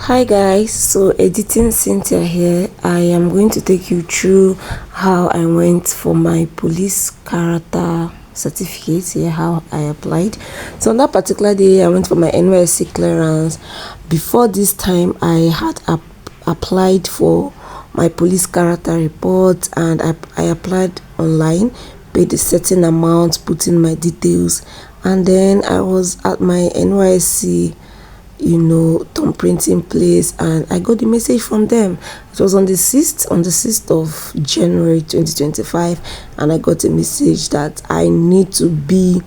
Hi guys, so editing Cynthia here. I am going to take you through how I went for my police character certificate here, how I applied. So on that particular day I went for my NYSC clearance. Before this time I had applied for my police character report, and I applied online, paid a certain amount, put in my details, and then I was at my NYSC thumb printing place, and I got the message from them. It was on the 6th of January 2025, and I got a message that I need to be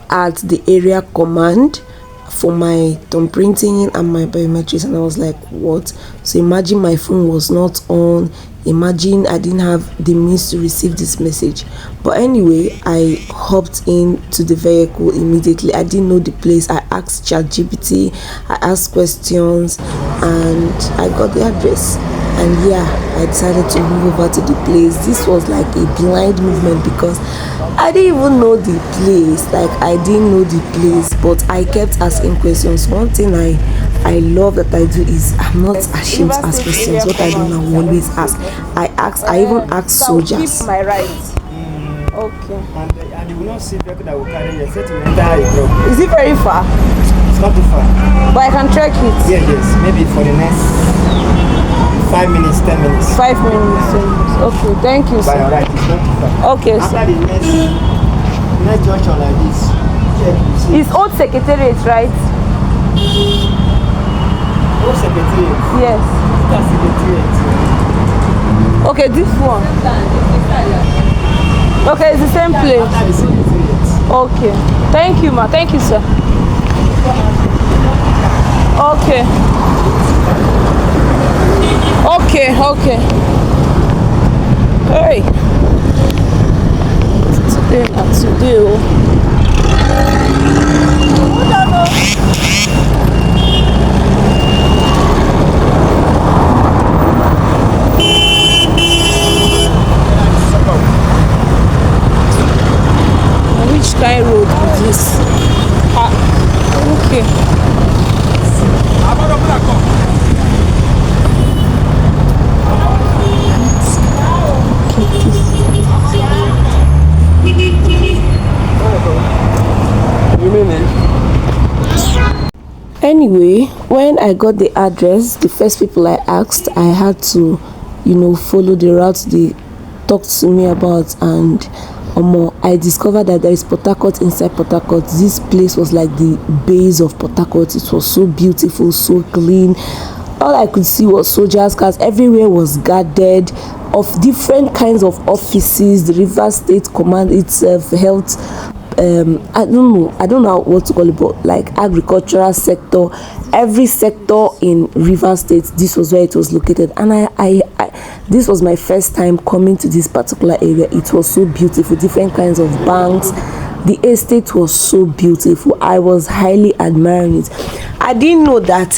at the area command for my thumb printing and my biometrics. And I was like, what? So imagine my phone was not on, imagine I didn't have the means to receive this message. But anyway, I hopped into the vehicle immediately. I didn't know the place. I asked ChatGPT, I asked questions, and I got the address. And yeah, I decided to move over to the place. This was like a blind movement because I didn't even know the place. But I kept asking questions. One thing I love that I do is I'm not ashamed to ask questions. What I do now, I always ask. I even ask soldiers. Keep my rights. Okay. And you will not see people that will carry you except you enter a club. Is it very far? It's not too far. But I can track it. Yes. Maybe for the next 5 minutes, 10 minutes. 5 minutes. 10 minutes. Okay, thank you, By sir. your right, it's not too far. Okay, sir. After the next junction like this, check, you see. It's Old Secretariat, right? Old Secretariat. Yes. That's Secretariat. Okay, this one. Okay, it's the same place. After the Secretariat. Okay. Thank you, ma. Thank you, sir. Okay. Okay. Hey. Today. Which kind road is this? Okay. Anyway, when I got the address, the first people I asked, I had to follow the route they talked to me about. And I discovered that there is Port Harcourt inside Port Harcourt. This place was like the base of Port Harcourt. It was so beautiful, so clean. All I could see was soldiers' cars. Everywhere was guarded, of different kinds of offices. The Rivers State Command itself, health, I don't know what to call it, but like agricultural sector, every sector in Rivers State, this was where it was located. And I this was my first time coming to this particular area. It was so beautiful, different kinds of banks. The estate was so beautiful. I was highly admiring it. I didn't know that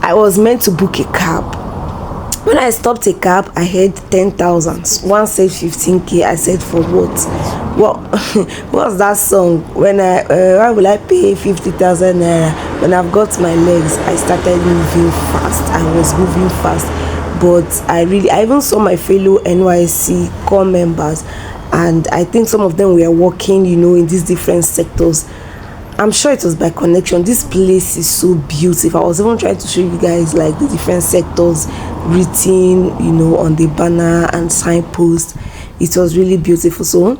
I was meant to book a cab. When I stopped a cab, I had 10,000. One said 15k. I said, for what? What's that song? Why will I pay 50,000 naira? When I've got my legs, I started moving fast. I was moving fast, but I even saw my fellow NYSC core members, and I think some of them were working, in these different sectors. I'm sure it was by connection. This place is so beautiful. I was even trying to show you guys like the different sectors written, on the banner and signpost. It was really beautiful. So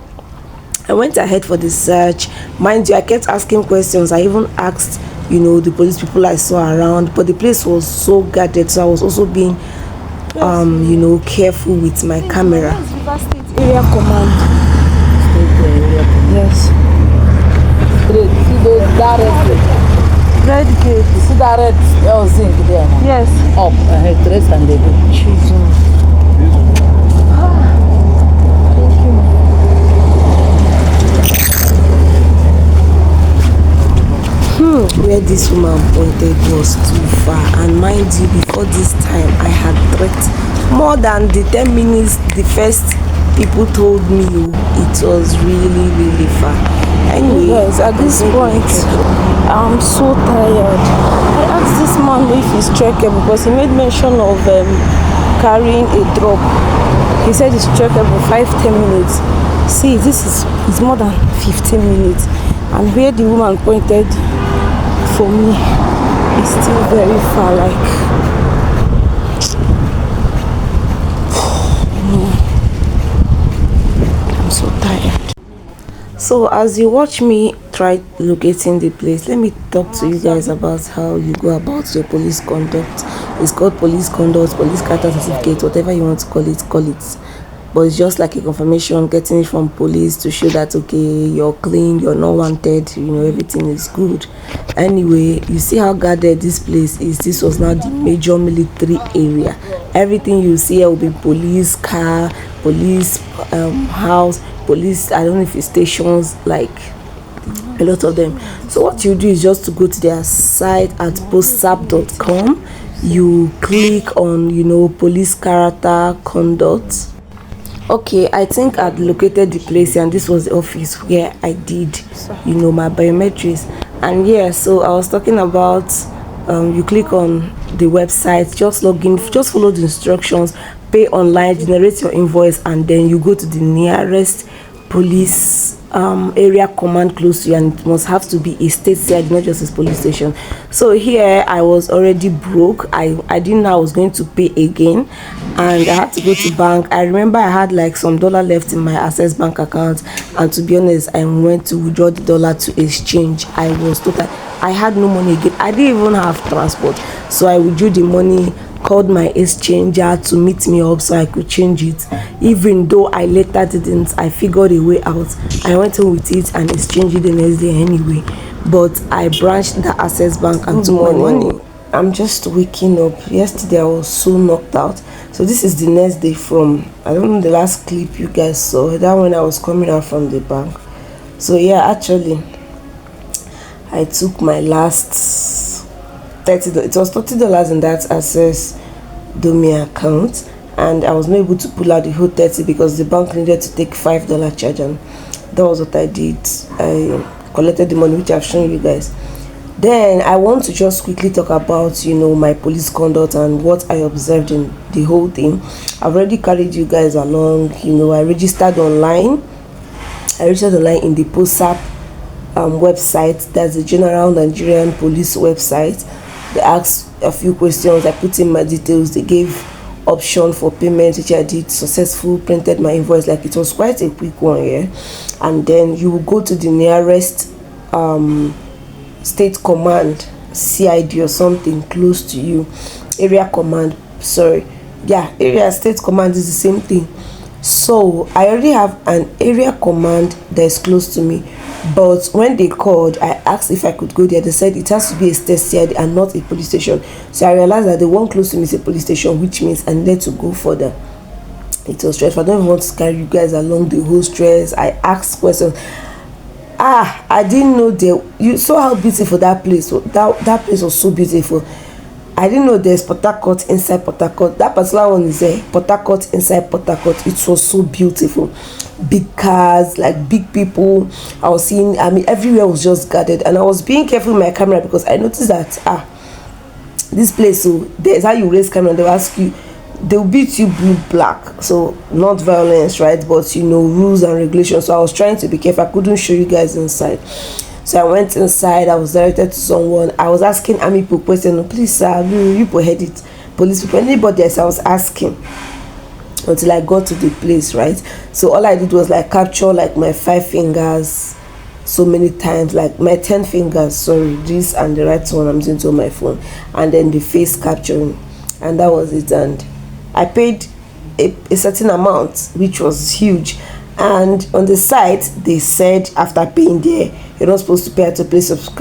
I went ahead for the search. Mind you, I kept asking questions. I even asked, the police people I saw around, but the place was so guarded. So I was also being, careful with my camera. Rivers State Area Command. Yes. That Red gate. you see that red zinc there now? Yes. Up ahead, trace and they go. Where this woman pointed was too far, and mind you, before this time I had trekked more than the 10 minutes the first people told me. It was really far. Anyway, Yes, at this point I'm so tired. I asked this man know if it's trackable because he made mention of carrying a drop. He said it's trackable 5-10 minutes. See, this is more than 15 minutes, and where the woman pointed for me is still very far. Like, I'm so tired. So as you watch me try locating the place, let me talk to you guys about how you go about your police conduct. It's called police conduct, police character certificate, whatever you want to call it, but it's just like a confirmation, getting it from police to show that okay, you're clean, you're not wanted, you know, everything is good. Anyway, you see how guarded this place is. This was now the major military area. Everything you see here will be police car, police house, police, I don't know if it's stations, like a lot of them. So what you do is just to go to their site at postsap.com. You click on, you know, police character conduct. Okay, I think I'd located the place, and this was the office where I did, you know, my biometrics. And yeah, so I was talking about you click on the website, just log in, just follow the instructions, pay online, generate your invoice, and then you go to the nearest police area command close to you, and it must have to be a state side, not just a police station. So here I was already broke. I didn't know I was going to pay again, and I had to go to bank. I remember I had like some dollar left in my Access Bank account, and to be honest, I went to withdraw the dollar to exchange. I had no money again. I didn't even have transport, so I withdrew the money, called my exchanger to meet me up so I could change it. Even though I later didn't, I figured a way out. I went in with it and exchanged it the next day anyway. But I branched the Access Bank and took my money. I'm just waking up. Yesterday I was so knocked out. So this is the next day from, I don't know the last clip you guys saw, that when I was coming out from the bank. So yeah, actually I took my last $30. It was $30 in that Access Domia account, and I was not able to pull out the whole 30 because the bank needed to take $5 charge, and that was what I did. I collected the money, which I've shown you guys. Then I want to just quickly talk about, you know, my police conduct and what I observed in the whole thing. I've already carried you guys along. You know, I registered online. In the POSAP website. That's the General Nigerian Police website. They asked a few questions. I put in my details. They gave option for payment, which I did successful, printed my invoice. Like, it was quite a quick one, yeah. And then you will go to the nearest state command, CID or something close to you. Area command, sorry, yeah, area state command is the same thing. So I already have an area command that is close to me, but when they called, I asked if I could go there. They said it has to be a state CID and not a police station. So I realized that the one close to me is a police station, which means I needed to go further. It was stressful. I don't even want to carry you guys along the whole stress. I asked questions. I didn't know you saw how beautiful that place was. That place was so beautiful. I didn't know there's Port Harcourt inside Port Harcourt. That particular one is there, Port Harcourt inside Port Harcourt. It was so beautiful. Big cars, like big people. I was seeing, I mean, everywhere was just guarded, and I was being careful with my camera because I noticed that this place, so there's how you raise camera. They'll ask you, they'll beat you blue black, so not violence, right? But you know, rules and regulations. So I was trying to be careful. I couldn't show you guys inside. So I went inside. I was directed to someone. I was asking army people questions. Please, sir, you people head it. Police people, anybody else. I was asking until I got to the place, right? So all I did was like capture like my 5 fingers so many times, like my 10 fingers, sorry, this and the right one I'm using to my phone, and then the face capturing, and that was it. And I paid a certain amount, which was huge. And on the site, they said after paying there, you're not supposed to pay at a place of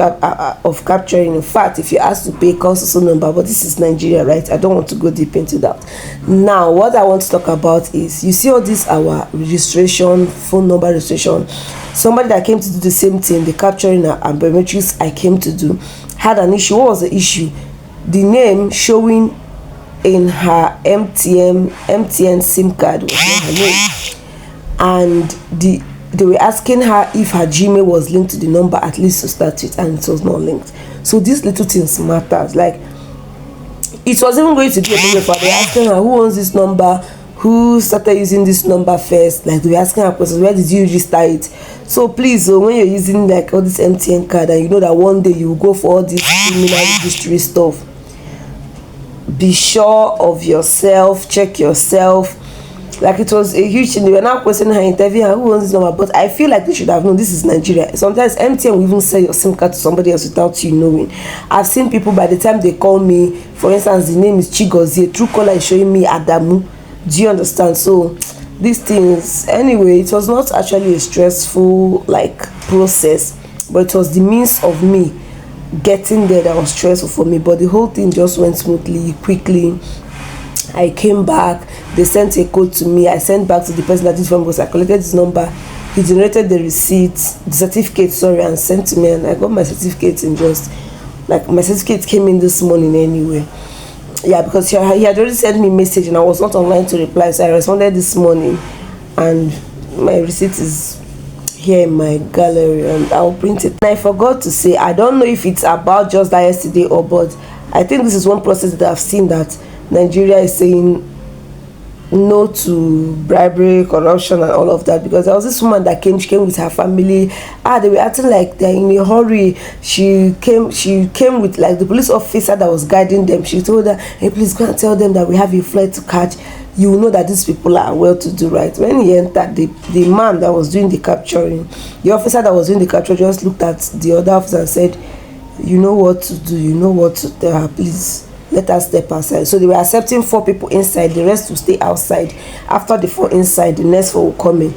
capturing. In fact, if you ask to pay, cost also number. But this is Nigeria, right? I don't want to go deep into that. Now, what I want to talk about is, you see all this, our registration, phone number registration. Somebody that came to do the same thing, the capturing and biometrics I came to do, had an issue. What was the issue? The name showing in her MTN SIM card was not her name. And they were asking her if her Gmail was linked to the number, at least to start with, and it was not linked. So these little things matters. Like, it was even going to be a problem for her. They were asking her who owns this number, who started using this number first. Like they were asking her questions, where did you register it? So please, when you're using like all this MTN card and you know that one day you will go for all this criminal history stuff, be sure of yourself, check yourself. Like it was a huge thing. They were now questioning her, interview her, who owns this number. But I feel like they should have known this is Nigeria. Sometimes MTN will even sell your SIM card to somebody else without you knowing. I've seen people, by the time they call me, for instance, the name is Chigozie, Truecaller is showing me Adamu. Do you understand? So these things, anyway, it was not actually a stressful like process, but it was the means of me getting there that was stressful for me. But the whole thing just went smoothly, quickly. I came back, they sent a code to me, I sent back to the person that did for me because I collected his number. He generated the receipt, the certificate, sorry, and sent to me, and I got my certificate in just like my certificate came in this morning anyway. Yeah, because he had already sent me a message and I was not online to reply, so I responded this morning, and my receipt is here in my gallery and I'll print it. And I forgot to say, I don't know if it's about just that yesterday or, but I think this is one process that I've seen that Nigeria is saying no to bribery, corruption and all of that, because there was this woman that came with her family. They were acting like they're in a hurry. She came with like the police officer that was guiding them. She told her, hey, please go and tell them that we have a flight to catch. You know that these people are well to do, right? When he entered, the man that was doing the capturing, the officer that was doing the capture just looked at the other officer and said, you know what to do, you know what to tell her, please let us step outside. So they were accepting 4 people inside, the rest will stay outside. After the 4 inside, the next 4 will come in.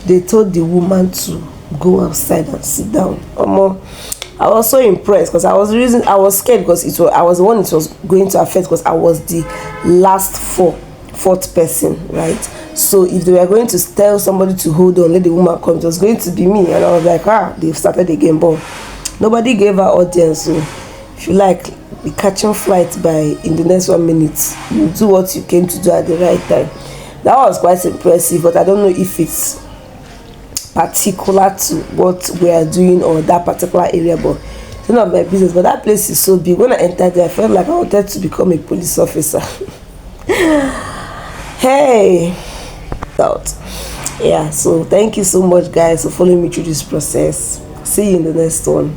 They told the woman to go outside and sit down. I was so impressed because I was scared because I was the one it was going to affect, because I was the last fourth person, right? So if they were going to tell somebody to hold on, let the woman come, it was going to be me. And I was like, they've started again, but nobody gave her audience. So if you like be catching flight in the next 1 minute, you do what you came to do at the right time. That was quite impressive, but I don't know if it's particular to what we are doing or that particular area, but it's not my business. But that place is so big. When I entered there, I felt like I wanted to become a police officer. Hey, out. Yeah, so thank you so much guys for following me through this process. See you in the next one.